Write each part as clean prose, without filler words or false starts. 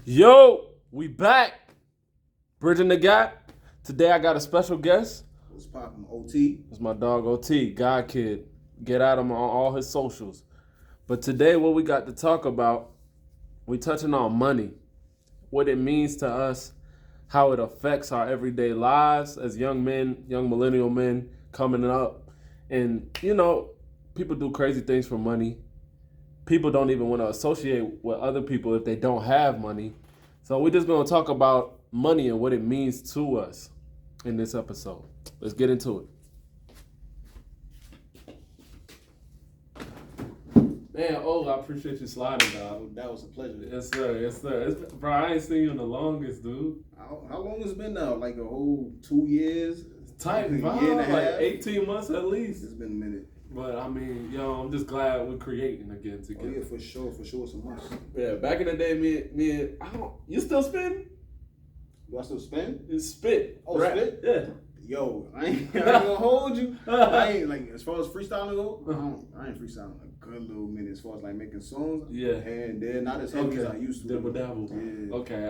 Yo, we back. Bridging the gap. Today I got a special guest. What's poppin', OT? It's my dog OT, GoddKydd. Get at him on all his socials. But today what we got to talk about, we touching on money. What it means to us, how it affects our everyday lives as young men, young millennial men coming up. And, people do crazy things for money. People don't even want to associate with other people if they don't have money. So we're just going to talk about money and what it means to us in this episode. Let's get into it. Man, I appreciate you sliding, dog. That was a pleasure. Yes, sir. Yes, sir. Bro, I ain't seen you in the longest, dude. How long has it been now? Like a whole 2 years? Tight, a year and a half? like 18 months at least. It's been a minute. But I mean, I'm just glad we're creating again together. Oh yeah, for sure, some months. Yeah, back in the day, you still spin? Do I still spin? It's spit. Oh, rap. spit? Yeah. Yo, I ain't gonna hold you. I ain't like as far as freestyling go. I ain't freestyling a good little minute as far as like making songs. Yeah. And they're not as heavy as I used to. Dabble. Yeah. Okay,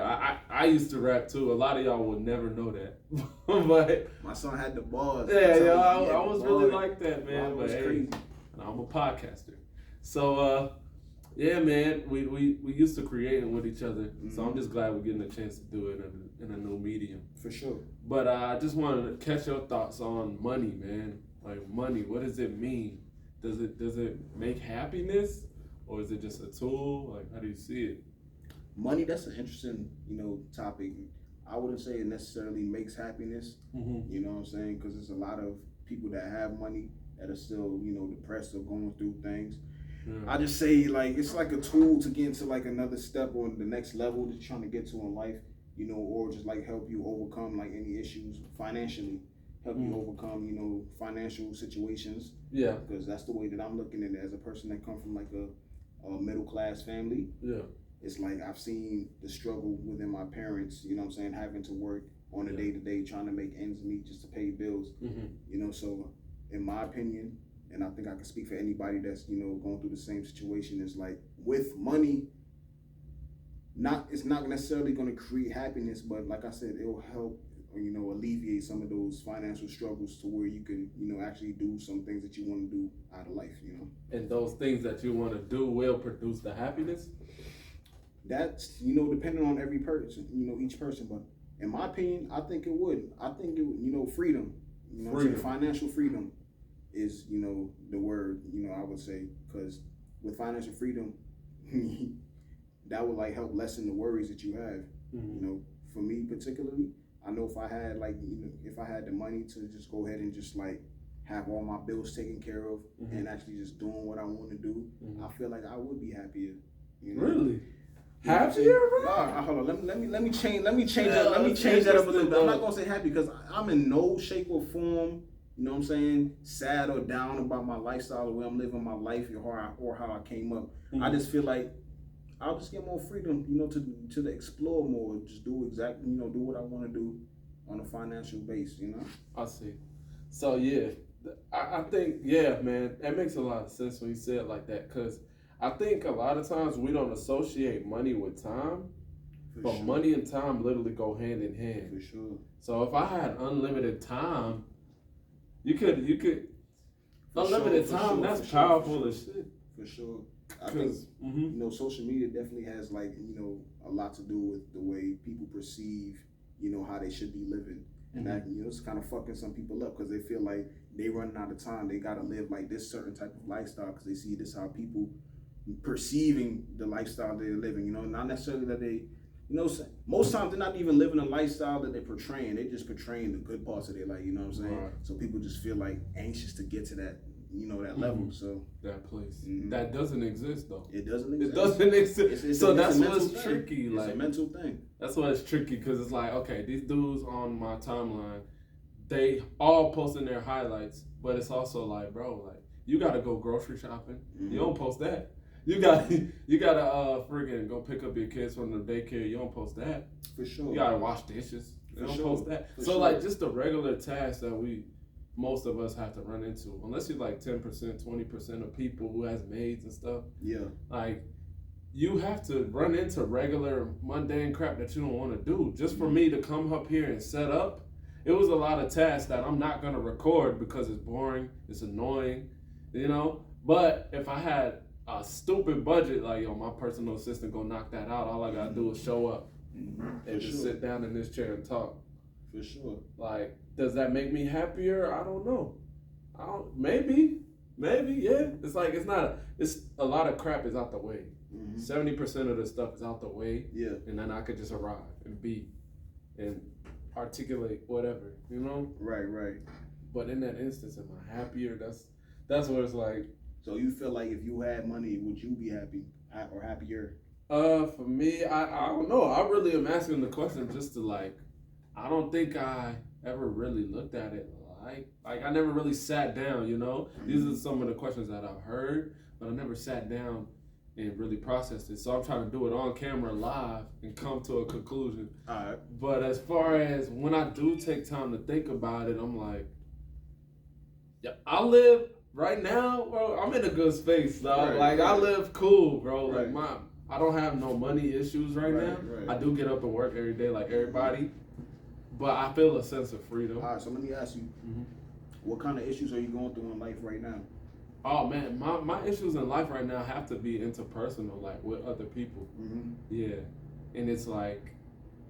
I used to rap too. A lot of y'all would never know that, but my son had the bars. Yeah, I was really like that, man. But hey, crazy. I'm a podcaster, so yeah, man. We used to creating with each other, so I'm just glad we're getting a chance to do it in a new medium. For sure. But I just wanted to catch your thoughts on money, man. Like money, what does it mean? Does it make happiness, or is it just a tool? Like, how do you see it? Money, that's an interesting, topic. I wouldn't say it necessarily makes happiness. Mm-hmm. You know what I'm saying? Because there's a lot of people that have money that are still, depressed or going through things. Yeah. I just say like it's like a tool to get into like another step or the next level that you're trying to get to in life. Or just like help you overcome like any issues financially, help you overcome, financial situations. Yeah. Because that's the way that I'm looking at it as a person that come from like a middle class family. Yeah. It's like I've seen the struggle within my parents, having to work on a day-to-day, trying to make ends meet just to pay bills. Mm-hmm. So in my opinion, and I think I can speak for anybody that's, going through the same situation, is like with money, it's not necessarily going to create happiness, but like I said, it'll help, alleviate some of those financial struggles to where you can, actually do some things that you want to do out of life, And those things that you want to do will produce the happiness? That's, depending on every person, each person. But in my opinion, I think it would. I think it would, freedom. Financial freedom is, the word, I would say, because with financial freedom, that would like help lessen the worries that you have. Mm-hmm. For me particularly, I know if I had if I had the money to just go ahead and just like have all my bills taken care of, mm-hmm. and actually just doing what I want to do, mm-hmm. I feel like I would be happier. Really? Happier, bro? Hold on. Let me change that up a little bit. I'm not gonna say happy because I'm in no shape or form, sad or down about my lifestyle, the way I'm living my life, or how I came up. Mm-hmm. I just feel like I'll just get more freedom, to explore more, just do exactly, do what I want to do on a financial base, I see. So yeah, I think, yeah, man, that makes a lot of sense when you say it like that, because I think a lot of times we don't associate money with time, but sure. Money and time literally go hand in hand. For sure. So if I had unlimited time, you could unlimited time. That's powerful as shit. For sure. I think, social media definitely has like, a lot to do with the way people perceive, how they should be living. And that, it's kind of fucking some people up because they feel like they running out of time. They got to live like this certain type of lifestyle because they see this how people perceiving the lifestyle they're living, not necessarily that they, most times they're not even living a lifestyle that they're portraying. They're just portraying the good parts of their life, you know what I'm saying? Right. So people just feel like anxious to get to that, that level. So that place that doesn't exist though. It doesn't exist. It doesn't exist. That's what's tricky. It's a mental thing. That's why it's tricky because it's like, okay, these dudes on my timeline, they all posting their highlights, but it's also like, bro, like you gotta go grocery shopping. You don't post that. You gotta friggin' go pick up your kids from the daycare. You don't post that. For sure. You gotta wash dishes. You don't post that. So like just the regular tasks that most of us have to run into, unless you're like 10%, 20% of people who has maids and stuff. Yeah. Like you have to run into regular mundane crap that you don't want to do. Just for me to come up here and set up, it was a lot of tasks that I'm not gonna record because it's boring, it's annoying, you know. But if I had a stupid budget, like, yo, my personal assistant go knock that out, all I gotta do is show up and just sit down in this chair and talk. For sure. Like, does that make me happier? I don't know. Maybe, yeah. It's like it's a lot of crap is out the way. 70% of the stuff is out the way. Yeah. And then I could just arrive and be and articulate whatever, you know? Right. But in that instance, am I happier? That's what it's like. So you feel like if you had money, would you be happy or happier? For me, I don't know. I really am asking the question just to like, I don't think I ever really looked at it like I never really sat down, you know? These are some of the questions that I've heard, but I never sat down and really processed it. So I'm trying to do it on camera live and come to a conclusion. All right. But as far as when I do take time to think about it, I'm like, yeah, I live right now, bro. I'm in a good space, dog. I live cool, bro. Like I don't have no money issues right now. I do get up and work every day like everybody, but I feel a sense of freedom. All right, so let me ask you, what kind of issues are you going through in life right now? Oh man, my issues in life right now have to be interpersonal, like with other people. Yeah, and it's like,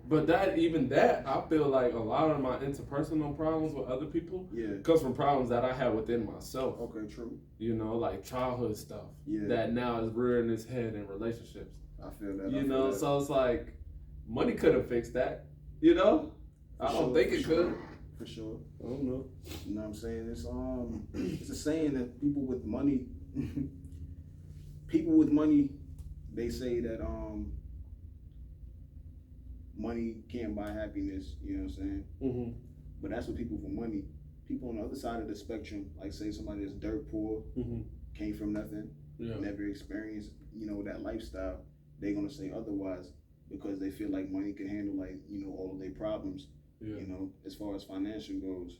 but that I feel like a lot of my interpersonal problems with other people comes from problems that I had within myself. Okay, true. You know, like childhood stuff that now is rearing its head in relationships. I feel that. You know, so it's like money could have fixed that. You know, I don't think it could. For sure. I don't know. You know what I'm saying? It's a saying that people with money, they say that money can't buy happiness. You know what I'm saying? But that's what people with money. People on the other side of the spectrum, like say somebody that's dirt poor, came from nothing, never experienced, you know, that lifestyle. They're gonna say otherwise because they feel like money can handle, like, you know, all of their problems. You know, as far as financial goes.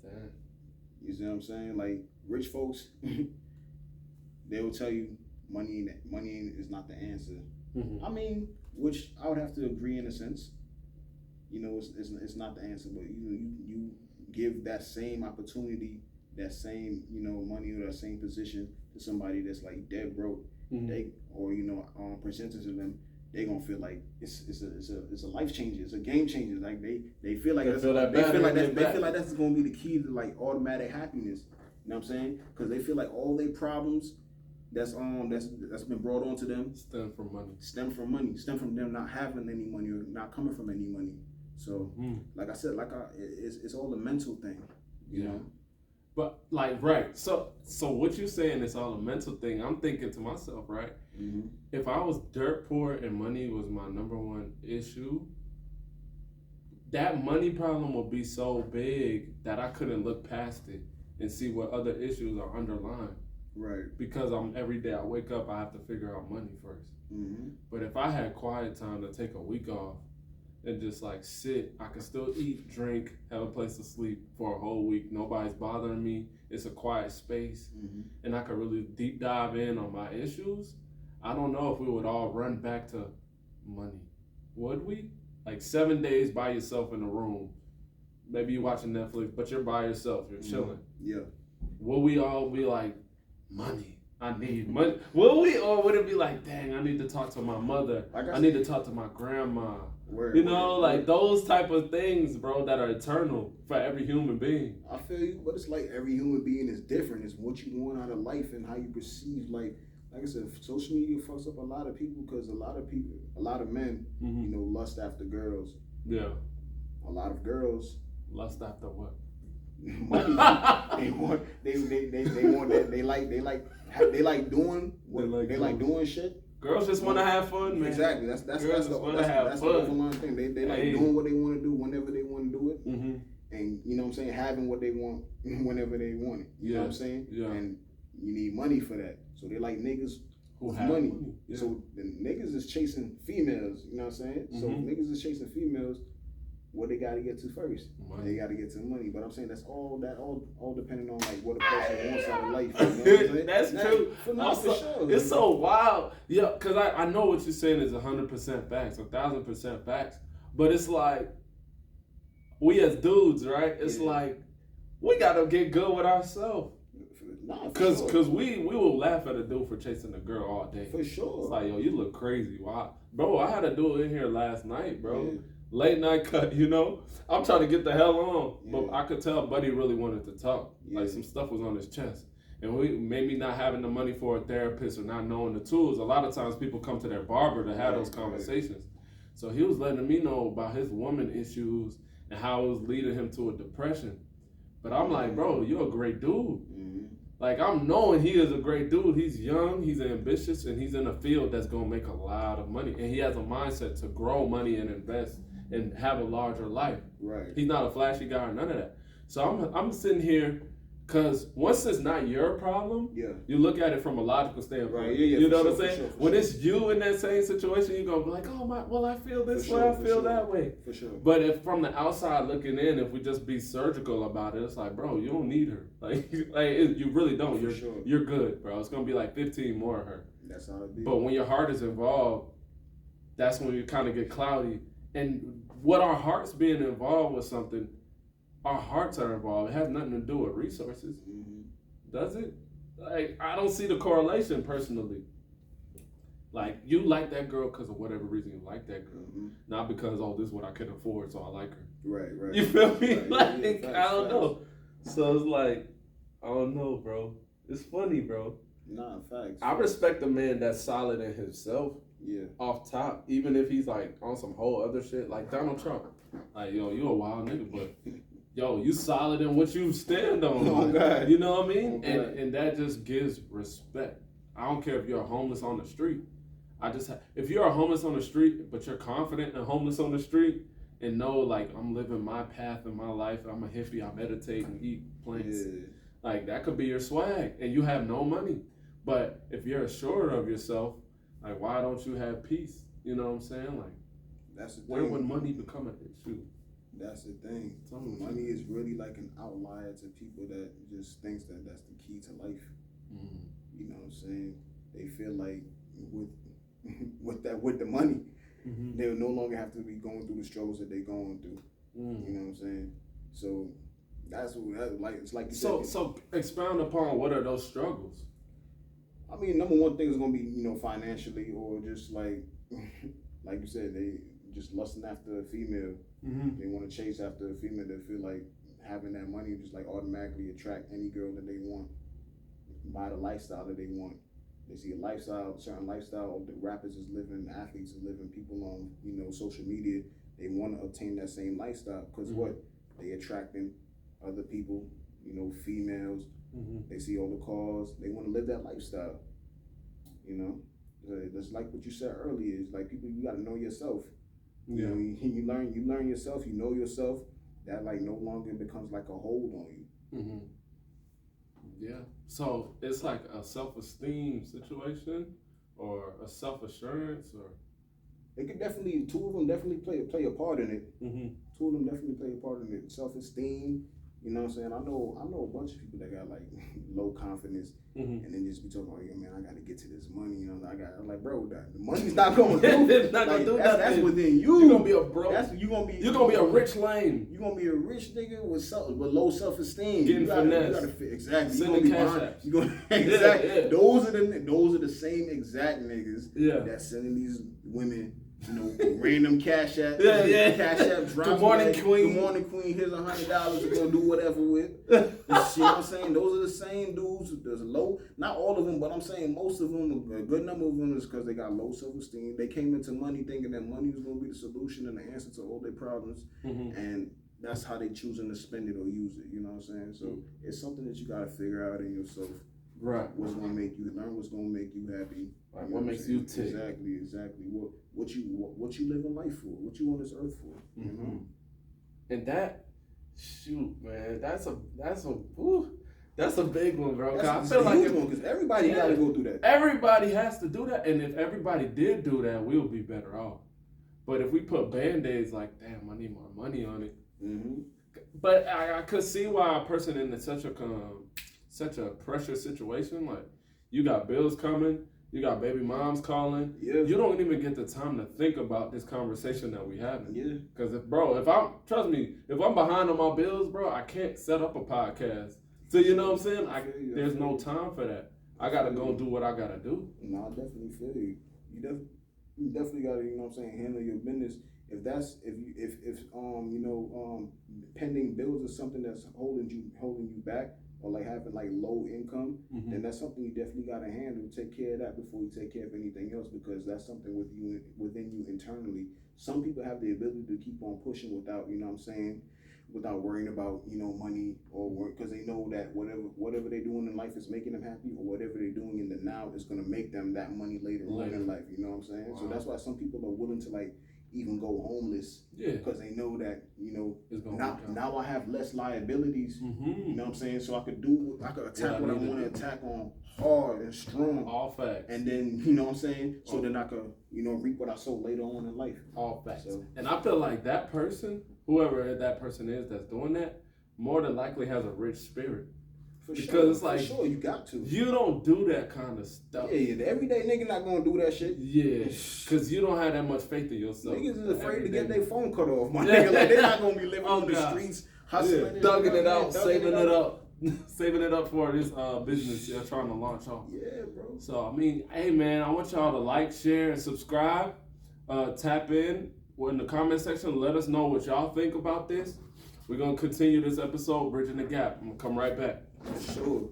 Damn. You see what I'm saying? Like rich folks, they will tell you money is not the answer. I mean, which I would have to agree in a sense. You know, it's not the answer, but you give that same opportunity, that same, you know, money or that same position to somebody that's like dead broke, or you know, presented to them. They gonna feel like it's a life changer, it's a game changer. Like they feel like they feel like that's gonna be the key to like automatic happiness. You know what I'm saying? Because they feel like all their problems that's been brought onto them stem from money, stem from them not having any money or not coming from any money. So like I said, it's all a mental thing. You know. But like, right, so what you saying is all a mental thing. I'm thinking to myself, right? If I was dirt poor and money was my number one issue, that money problem would be so big that I couldn't look past it and see what other issues are underlying. Right. Because every day I wake up, I have to figure out money first. But if I had quiet time to take a week off and just like sit, I could still eat, drink, have a place to sleep for a whole week. Nobody's bothering me. It's a quiet space. And I could really deep dive in on my issues. I don't know if we would all run back to money. Would we? Like 7 days by yourself in a room. Maybe you're watching Netflix, but you're by yourself. You're chilling. Yeah. Will we all be like, money? I need money. Will we? Or would it be like, dang, I need to talk to my mother. I need to talk to my grandma. Like those type of things, bro, that are eternal for every human being. I feel you, but it's like every human being is different. It's what you want out of life and how you perceive. Like I said, social media fucks up a lot of people because a lot of men, you know, lust after girls. Yeah. A lot of girls lust after what? Money. They like doing shit. Girls just want to have fun, man. Exactly. That's the overlying thing. They like doing what they want to do whenever they want to do it, and you know what I'm saying, having what they want whenever they want it. You know what I'm saying? Yeah. And you need money for that, so they like niggas with money. So the niggas is chasing females. You know what I'm saying? So if niggas is chasing females, what they got to get to first. Money. They got to get to money. But I'm saying that's all depending on like what a person wants out of life. You know what I'm saying? That's true. For sure. It's so wild. Yeah, because I know what you're saying is 100% facts, 1,000% facts. But it's like, we as dudes, right? It's like, we got to get good with ourselves. Because we will laugh at a dude for chasing a girl all day. For sure. It's like, yo, you look crazy. Wow. Bro, I had a dude in here last night, bro. Yeah. Late night cut, you know? I'm trying to get the hell on. Yeah. But I could tell Buddy really wanted to talk. Yeah. Like, some stuff was on his chest. And maybe not having the money for a therapist or not knowing the tools. A lot of times people come to their barber to have those conversations. So he was letting me know about his woman issues and how it was leading him to a depression. But I'm like, bro, you're a great dude. Mm-hmm. Like, I'm knowing he is a great dude. He's young, he's ambitious, and he's in a field that's going to make a lot of money. And he has a mindset to grow money and invest and have a larger life. Right. He's not a flashy guy or none of that. So I'm sitting here, because once it's not your problem, you look at it from a logical standpoint. Right. You know what I'm saying? When it's you in that same situation, you're going to be like, oh, well, I feel this way, I feel that way. For sure. But if from the outside looking in, if we just be surgical about it, it's like, bro, you don't need her. Like you really don't. You're good, bro. It's going to be like 15 more of her. That's how it be. But when your heart is involved, that's when you kind of get cloudy. And what our hearts being involved with something, our hearts are involved. It has nothing to do with resources. Mm-hmm. Does it? Like, I don't see the correlation personally. Like, you like that girl because of whatever reason you like that girl. Mm-hmm. Not because, oh, this is what I can afford, so I like her. Right. You feel me? Right. Like, facts, I don't know. So it's like, I don't know, bro. It's funny, bro. Nah, facts. I respect a man that's solid in himself. Yeah. Off top, even if he's like on some whole other shit, like Donald Trump. Like, yo, you a wild nigga, but yo, you solid in what you stand on. Oh, God. You know what I mean? Oh, and that just gives respect. I don't care if you're homeless on the street. If you're a homeless on the street, but you're confident and homeless on the street, and know like I'm living my path in my life, I'm a hippie, I meditate and eat plants. Yeah. Like, that could be your swag, and you have no money. But if you're assured of yourself, like, why don't you have peace? You know what I'm saying? Like, that's the thing. Where would money become an issue? That's the thing. Money is really like an outlier to people that just thinks that that's the key to life. Mm-hmm. You know what I'm saying? They feel like with the money, mm-hmm. they will no longer have to be going through the struggles that they're going through. Mm-hmm. You know what I'm saying? So that's like, it's like you said. So expound upon what are those struggles? I mean, number one thing is gonna be, financially, or just like you said, they just lusting after a female. Mm-hmm. They want to chase after a female. They feel like having that money just like automatically attract any girl that they want, buy the lifestyle that they want. They see a certain lifestyle the rappers is living, athletes is living, people on social media. They want to obtain that same lifestyle because mm-hmm. what they attracting other people, females. Mm-hmm. They see all the cars. They want to live that lifestyle. It's like what you said earlier. It's like people, you got to know yourself. You learn yourself. You know yourself. That like no longer becomes like a hold on you. Mm-hmm. Yeah. So it's like a self-esteem situation, or a self-assurance, or it could definitely. Two of them definitely play a part in it. Mm-hmm. Two of them definitely play a part in it. Self-esteem. You know what I'm saying? I know a bunch of people that got like low confidence, mm-hmm. and then just be talking about, man, I got to get to this money. I'm like, bro, the money's not going to do. It's not gonna do that. That's within you. You're gonna be a broke. You're gonna be a rich lame. You're gonna be a rich nigga with low self-esteem. Getting finesse. Exactly. Sending cash apps. Exactly. Yeah. Those are the same exact niggas. Yeah. That's sending these women. Random cash app. Yeah. Cash app drops. Good morning, Queen. Good morning, Queen. Here's $100 to go do whatever with. You see what I'm saying? Those are the same dudes. There's not all of them, but I'm saying most of them, a good number of them is because they got low self-esteem. They came into money thinking that money was going to be the solution and the answer to all their problems. Mm-hmm. And that's how they choosing to spend it or use it. You know what I'm saying? So it's something that you got to figure out in yourself. Right. What's going to make you learn? What's going to make you happy? Like what makes you tick? Exactly. What you live in life for? What you on this earth for? Mm-hmm. You know? And that, shoot, man, that's a big one, bro. I feel like because everybody got to go through that. Everybody has to do that, and if everybody did do that, we'll be better off. But if we put band-aids like, damn, I need more money on it. Mm-hmm. But I could see why a person in such a pressure situation, like you got bills coming, you got baby moms calling, you don't even get the time to think about this conversation that we having. Yeah. Because if I'm behind on my bills, bro, I can't set up a podcast. So you know what I'm saying? There's no time for that. I gotta go do what I gotta do. No, I definitely feel you. You definitely gotta, you know what I'm saying, handle your business. If pending bills is something that's holding you back, or like having like low income, then that's something you definitely gotta handle. Take care of that before you take care of anything else, because that's something within you internally. Some people have the ability to keep on pushing without, you know what I'm saying, without worrying about, money or work, because they know that whatever they're doing in life is making them happy, or whatever they're doing in the now is going to make them that money later on in life. You know what I'm saying? Wow. So that's why some people are willing to like even go homeless, because they know that now I have less liabilities. You know what I'm saying? So I could attack what I want to attack on hard and strong. All facts. And then, you know what I'm saying? So then I could, reap what I sow later on in life. All facts. So, and I feel like that person, whoever that person is that's doing that, more than likely has a rich spirit. Because it's like, for sure, you got to. You don't do that kind of stuff. Yeah, the everyday nigga not gonna do that shit. Yeah, because you don't have that much faith in yourself. Niggas is afraid to get their phone cut off, my nigga. Like, they're not gonna be living on the streets, hustling, dugging it out, saving it up. Saving it up for this business you're trying to launch off. Yeah, bro. So, I mean, hey, man, I want y'all to like, share, and subscribe. Tap in in the comment section. Let us know what y'all think about this. We're going to continue this episode, Bridging the Gap. I'm going to come right back. For sure.